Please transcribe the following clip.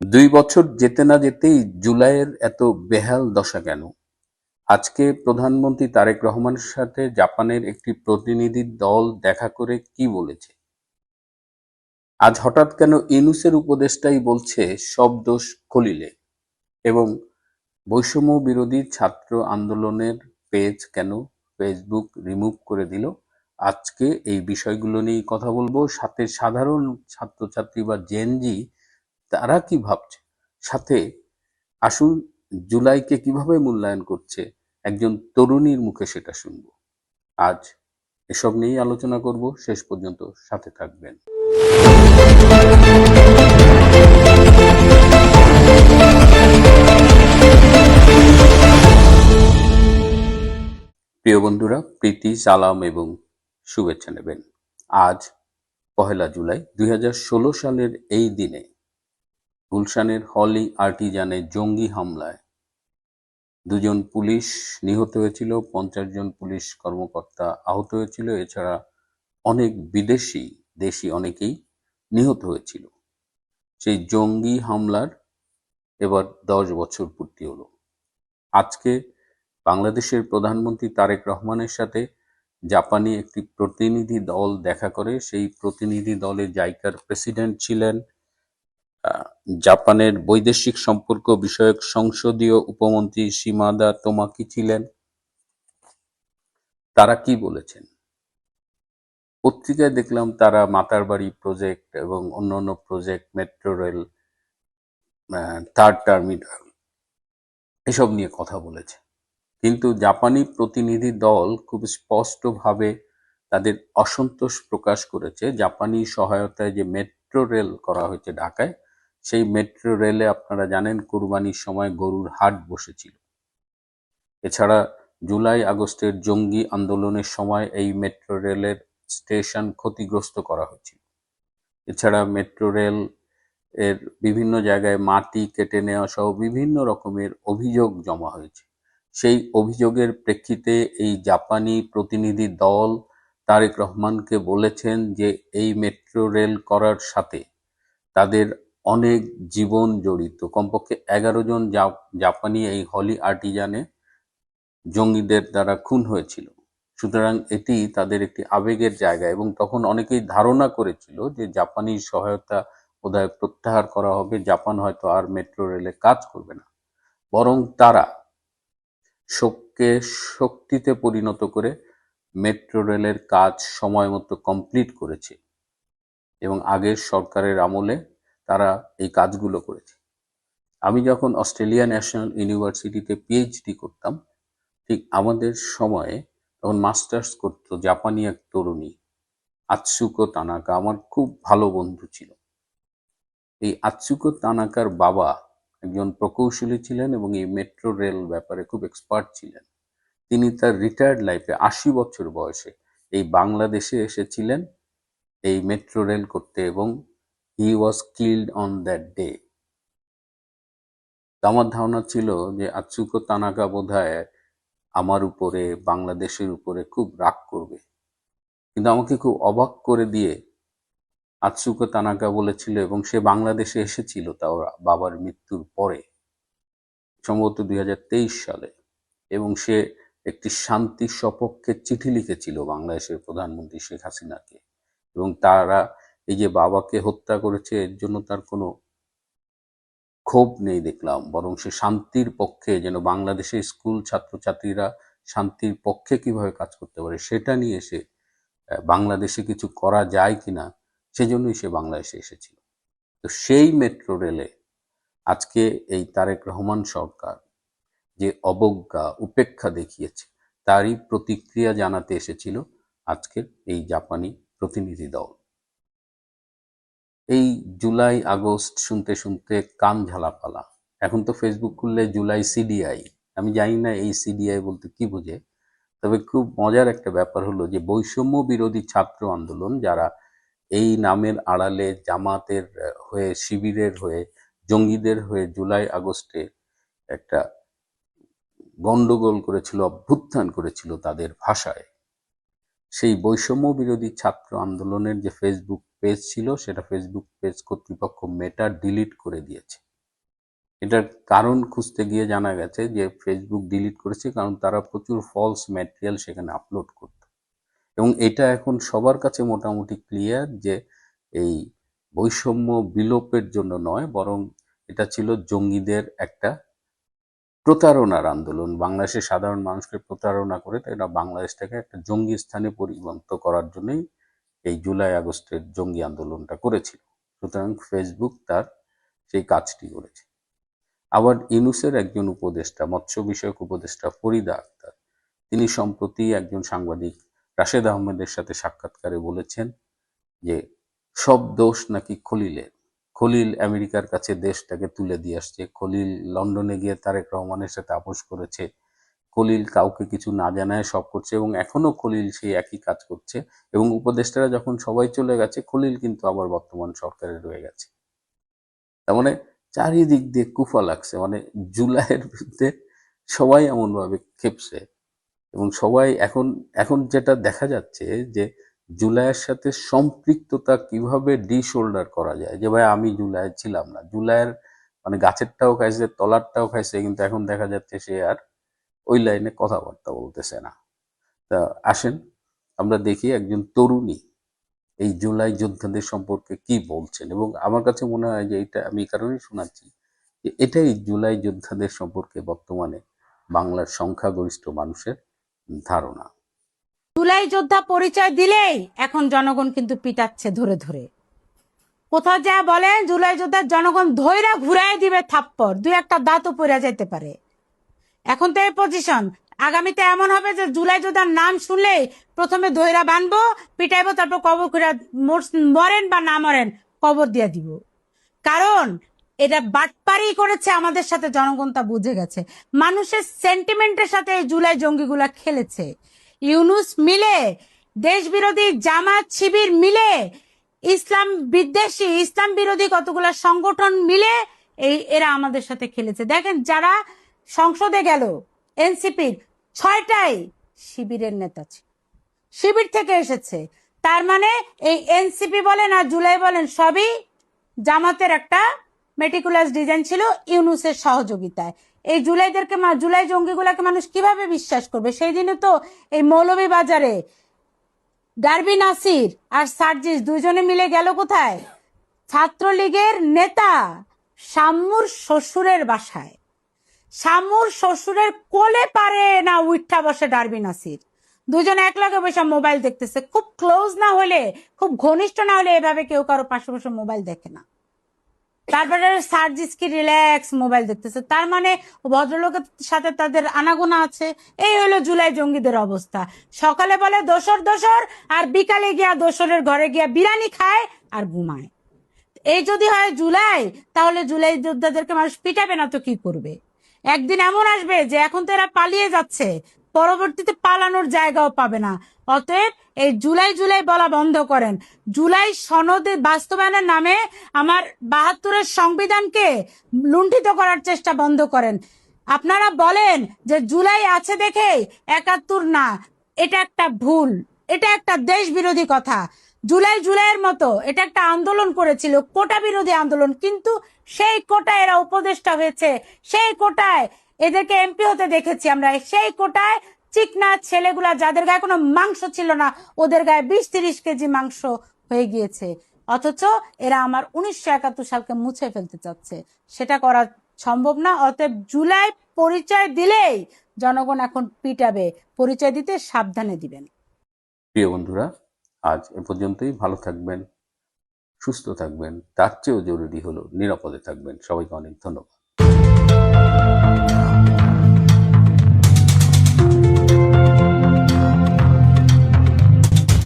২ বছর যেতে না যেতেই জুলাইয়ের এত বেহাল দশা কেন? আজকে প্রধানমন্ত্রী তারেক রহমানের সাথে জাপানের একটি প্রতিনিধি দল দেখা করে কি বলেছে? আজ হঠাৎ কেন ইউনূসের উপদেষ্টাই বলছে সব দোষ খলিলে? এবং বৈষম্য বিরোধী ছাত্র আন্দোলনের পেজ কেন ফেসবুক রিমুভ করে দিল? আজকে এই বিষয়গুলো নিয়েই কথা বলবো। সাথে সাধারণ ছাত্রছাত্রী বা জেনজি তারা কি ভাবছে? সাথে আসুন জুলাইকে কিভাবে মূল্যায়ন করছে একজন তরুণীর মুখে সেটা শুনবো। আজ এসব নিয়েই আলোচনা করব, শেষ পর্যন্ত সাথে থাকবেন। প্রিয় বন্ধুরা, প্রীতি, সালাম এবং শুভেচ্ছা নেবেন। আজ 1 জুলাই 2016 সালের এই দিনে গুলশানের হলি আর্টিজানে জঙ্গি হামলায় 2 জন পুলিশ নিহত হয়েছিল, 50 জন পুলিশ কর্মকর্তা আহত হয়েছিল। এছাড়া অনেক বিদেশি, দেশি অনেকেই নিহত হয়েছিল। সেই জঙ্গি হামলার এবার 10 বছর পূর্তি হলো। আজকে বাংলাদেশের প্রধানমন্ত্রী তারেক রহমানের সাথে জাপানি একটি প্রতিনিধি দল দেখা করে। সেই প্রতিনিধি দলে জাইকার প্রেসিডেন্ট ছিলেন, জাপানের বৈদেশিক সম্পর্ক বিষয়ক সংসদীয় উপমন্ত্রী শিমাদা তোমাকি ছিলেন। তারা কি বলেছেন? পত্রিকায় দেখলাম তারা মাতারবাড়ি প্রজেক্ট এবং অন্যান্য project, metro rail, third terminal এসব নিয়ে কথা বলেছে। কিন্তু জাপানি প্রতিনিধি দল খুব স্পষ্টভাবে তাদের অসন্তোষ প্রকাশ করেছে জাপানি সহায়তায় যে মেট্রো রেল করা হয়েছে ঢাকায়, সেই মেট্রো রেলে আপনারা জানেন কুরবানির সময় গরুর হাট বসেছিল। এছাড়া জুলাই আগস্টের জঙ্গি আন্দোলনের সময় এই মেট্রো রেলের স্টেশন ক্ষতিগ্রস্ত করা হয়েছিল। এছাড়া মেট্রো রেল এর বিভিন্ন জায়গায় মাটি কেটে নেওয়া সহ বিভিন্ন রকমের অভিযোগ জমা হয়েছে। সেই অভিযোগের প্রেক্ষিতে এই জাপানি প্রতিনিধি দল তারেক রহমানকে বলেছেন যে এই মেট্রো রেল করার সাথে তাদের অনেক জীবন জড়িত। কমপক্ষে 11 জন জাপানি এই হলি আর্টিজানে জঙ্গিদের দ্বারা খুন হয়েছিল। সুতরাং এটি তাদের একটি আবেগের জায়গা এবং তখন অনেকেই ধারণা করেছিল যে জাপানি সহায়তা বোধহয় প্রত্যাহার করা হবে, জাপান হয়তো আর মেট্রো রেলে কাজ করবে না। বরং তারা শোককে শক্তিতে পরিণত করে মেট্রো রেলের কাজ সময় মতো কমপ্লিট করেছে এবং আগের সরকারের আমলে তারা এই কাজগুলো করেছে। আমি যখন অস্ট্রেলিয়া ন্যাশনাল ইউনিভার্সিটিতে পিএইচডি করতাম, ঠিক আমাদের সময়ে তখন মাস্টার্স করতো জাপানি এক তরুণী আতসুকো তানাকা, আমার খুব ভালো বন্ধু ছিল। এই আতসুকো তানাকার বাবা একজন প্রকৌশলী ছিলেন এবং এই মেট্রো রেল ব্যাপারে খুব এক্সপার্ট ছিলেন। তিনি তার রিটায়ার্ড লাইফে 80 বছর বয়সে এই বাংলাদেশে এসেছিলেন এই মেট্রো রেল করতে এবং he was killed on that day. আমার ধারণা ছিল যে আতসুকো তানাকা বোধহয় আমার উপরে, বাংলাদেশের উপরে খুব রাগ করবে। কিন্তু আমাকে খুব অবাক করে দিয়ে আতসুকো তানাকা বলেছিল, এবং সে বাংলাদেশে এসেছিল তাও বাবার মৃত্যুর পরে, সম্ভবত 2023 সালে, এবং সে একটি শান্তি সপক্ষে চিঠি লিখেছিল বাংলাদেশের প্রধানমন্ত্রী শেখ হাসিনাকে। এবং তারা এই যে বাবাকে হত্যা করেছে এর জন্য তার কোনো ক্ষোভ নেই দেখলাম, বরং সে শান্তির পক্ষে, যেন বাংলাদেশের স্কুল ছাত্রছাত্রীরা শান্তির পক্ষে কিভাবে কাজ করতে পারে সেটা নিয়ে সে বাংলাদেশে কিছু করা যায় কিনা সেজন্যই সে বাংলাদেশে এসেছিল। তো সেই মেট্রো রেলে আজকে এই তারেক রহমান সরকার যে অবজ্ঞা উপেক্ষা দেখিয়েছে তারই প্রতিক্রিয়া জানাতে এসেছিল আজকের এই জাপানি প্রতিনিধি দল। এই জুলাই আগস্ট শুনতে শুনতে কান ঝালাপালা। এখন তো ফেসবুক খুললে জুলাই সিডিআই, আমি জানি না এই সিডিআই বলতে কি বোঝে। তবে খুব মজার একটা ব্যাপার হলো যে বৈষম্য বিরোধী ছাত্র আন্দোলন, যারা এই নামের আড়ালে জামাতের হয়ে, শিবিরের হয়ে, জঙ্গিদের হয়ে জুলাই আগস্টে একটা গন্ডগোল করেছিল, অভ্যুত্থান করেছিল তাদের ভাষায়, সেই বৈষম্য বিরোধী ছাত্র আন্দোলনের যে ফেসবুক পেজ ছিল সেটা ফেসবুক পেজ কর্তৃপক্ষ মেটা ডিলিট করে দিয়েছে। এটার কারণ খুঁজতে গিয়ে জানা গেছে যে ফেসবুক ডিলিট করেছে কারণ তারা প্রচুর ফলস ম্যাটেরিয়াল সেখানে আপলোড করত, এবং এটা এখন সবার কাছে মোটামুটি ক্লিয়ার যে এই বৈষম্য বিলোপের জন্য নয়, বরং এটা ছিল জঙ্গিদের একটা প্রতারণার আন্দোলন। বাংলাদেশের সাধারণ মানুষকে প্রতারণা করে এটা বাংলাদেশটাকে একটা জঙ্গি স্থানে পরিণত করার জন্যই এই জুলাই আগস্টের জঙ্গি আন্দোলনটা করেছিল। সুতরাং ফেসবুক তার সেই কাজটি করেছে। আবার ইউনূসের একজন উপদেষ্টা, মৎস্য বিষয়ক উপদেষ্টা ফরিদা আক্তার, তিনি সম্প্রতি একজন সাংবাদিক রাশেদ আহমেদের সাথে সাক্ষাৎকারে বলেছেন যে সব দোষ নাকি খলিলের। খলিল আমেরিকার কাছে দেশটাকে তুলে দিয়ে আসছে, খলিল লন্ডনে গিয়ে তারেক রহমানের সাথে আপোষ করেছে, খলিল কাউকে কিছু না জানায় সব করছে, এবং এখনো খলিল সেই একই কাজ করছে, এবং উপদেষ্টারা যখন সবাই চলে গেছে খলিল কিন্তু আবার বর্তমান সরকারে রয়ে গেছে। তার মানে চারিদিক দিয়ে কুফা লাগছে, মানে জুলাইয়ের বিরুদ্ধে সবাই এমন ভাবে খেপছে, এবং সবাই এখন এখন যেটা দেখা যাচ্ছে যে জুলাইয়ের সাথে সম্পৃক্ততা কিভাবে ডিশোল্ডার করা যায়, যে ভাই আমি জুলাই ছিলাম না, জুলাইয়ের মানে গাছেরটাও খাইছে তলারটাও খাইছে, কিন্তু এখন দেখা যাচ্ছে সে আর ওই লাইনে কথাবার্তা বলতেছে না। তা আসেন আমরা দেখি একজন তরুণী এই জুলাই যোদ্ধাদের সম্পর্কে কি বলছেন, এবং আমার কাছে মনে হয় যে এটা আমি এই কারণেই শোনাচ্ছি যে এটাই জুলাই যোদ্ধাদের সম্পর্কে বর্তমানে বাংলার সংখ্যাগরিষ্ঠ মানুষের ধারণা। জুলাই যোদ্ধা পরিচয় দিলেই এখন জনগণ কিন্তু পিটাচ্ছে ধরে ধরে। কোথাও যা বলেন জুলাই যোদ্ধার জনগণ ধৈরা ঘুরাই দিবে থাপ্পড়, দুই একটা দাঁতও পড়ে যেতে পারে। এখন তো এই পজিশন, আগামীতে এমন হবে যে জুলাই যোদ্ধার নাম শুনলেই প্রথমে ধৈরা বানবো, পিটাইবো, তারপর কবর খুঁড়া মরেন বা না মরেন কবর দিয়ে দিব। কারণ এটা বাটপারি করেছে আমাদের সাথে, জনগণ তা বুঝে গেছে। মানুষের সেন্টিমেন্টের সাথে এই জুলাই জঙ্গিগুলা খেলেছে। ইউনূস মিলে, দেশ বিরোধী জামাত শিবির মিলে, ইসলাম বিদ্বেষী ইসলাম বিরোধী কতগুলা সংগঠন মিলে এরা আমাদের সাথে খেলেছে। দেখেন যারা সংসদে গেল এনসিপির 6টাই শিবিরের নেতা ছিল, শিবির থেকে এসেছে। তার মানে এই এনসিপি বলেন আর জুলাই বলেন সবই জামাতের একটা মেটিকুলাস ডিজাইন ছিল ইউনূসের সহযোগিতায়। এই জুলাই জঙ্গিগুলাকে মানুষ কিভাবে বিশ্বাস করবে? সেই দিনে তো এই মৌলভীবাজারে ডারবি নাসির আর সার্জিস দুইজনে মিলে গেল কোথায়? ছাত্রলীগের নেতা শাম্মুর শ্বশুরের বাসায়। শাম্মুর শ্বশুরের কোলে পারে না উঠা বসে ডারবি নাসির, দুজন একলগে বসে মোবাইল দেখতেছে। খুব ক্লোজ না হলে, খুব ঘনিষ্ঠ না হলে এভাবে কেউ কারো পাশে বসে মোবাইল দেখে না। তারপরে সার্জিস কি রিল্যাক্স মোবাইল দেখতেছে, তার মানে ভদ্রলোকের সাথে তাদের আনাগোনা আছে। এই হলো জুলাই জঙ্গিদের অবস্থা। সকালে বলে দোসর দোসর, আর বিকালে গিয়া দোসরের ঘরে গিয়া বিরিয়ানি খায় আর ঘুমায়। এই যদি হয় জুলাই, তাহলে জুলাই যোদ্ধাদেরকে মানুষ পিটাবে না তো কি করবে? একদিন এমন আসবে যে এখন তো এরা পালিয়ে যাচ্ছে, পরবর্তীতে পালানোর জায়গাও পাবে না। অতএব এই জুলাই জুলাই বলা বন্ধ করেন। জুলাই সনদে বাস্তবায়নের নামে আমার 72-এর সংবিধানকে লুণ্ঠিত করার চেষ্টা বন্ধ করেন। আপনারা বলেন যে জুলাই আছে দেখে 71 না, এটা একটা ভুল, এটা একটা দেশ বিরোধী কথা। জুলাইয়ের মতো এটা একটা আন্দোলন করেছিল, কোটা বিরোধী আন্দোলন, কিন্তু সেই কোটায় এরা উপদেষ্টা হয়েছে, সেই কোটায় এদেরকে এমপি হতে দেখেছি আমরা, সেই কোটায় চিকনা ছেলেগুলা যাদের গায়ে কোনো মাংস ছিল না, ওদের গায়ে 20-30 কেজি মাংস হয়ে গিয়েছে। অথচ এরা আমার 1971 সালকে মুছে ফেলতে চাচ্ছে, সেটা করা সম্ভব না। অতএব জুলাই পরিচয় দিলেই জনগণ এখন পিটাবে, পরিচয় দিতে সাবধানে দিবেন। প্রিয় বন্ধুরা, আজ এ পর্যন্তই। ভালো থাকবেন, সুস্থ থাকবেন, তার চেয়েও জরুরি হলো নিরাপদে থাকবেন। সবাইকে অনেক ধন্যবাদ।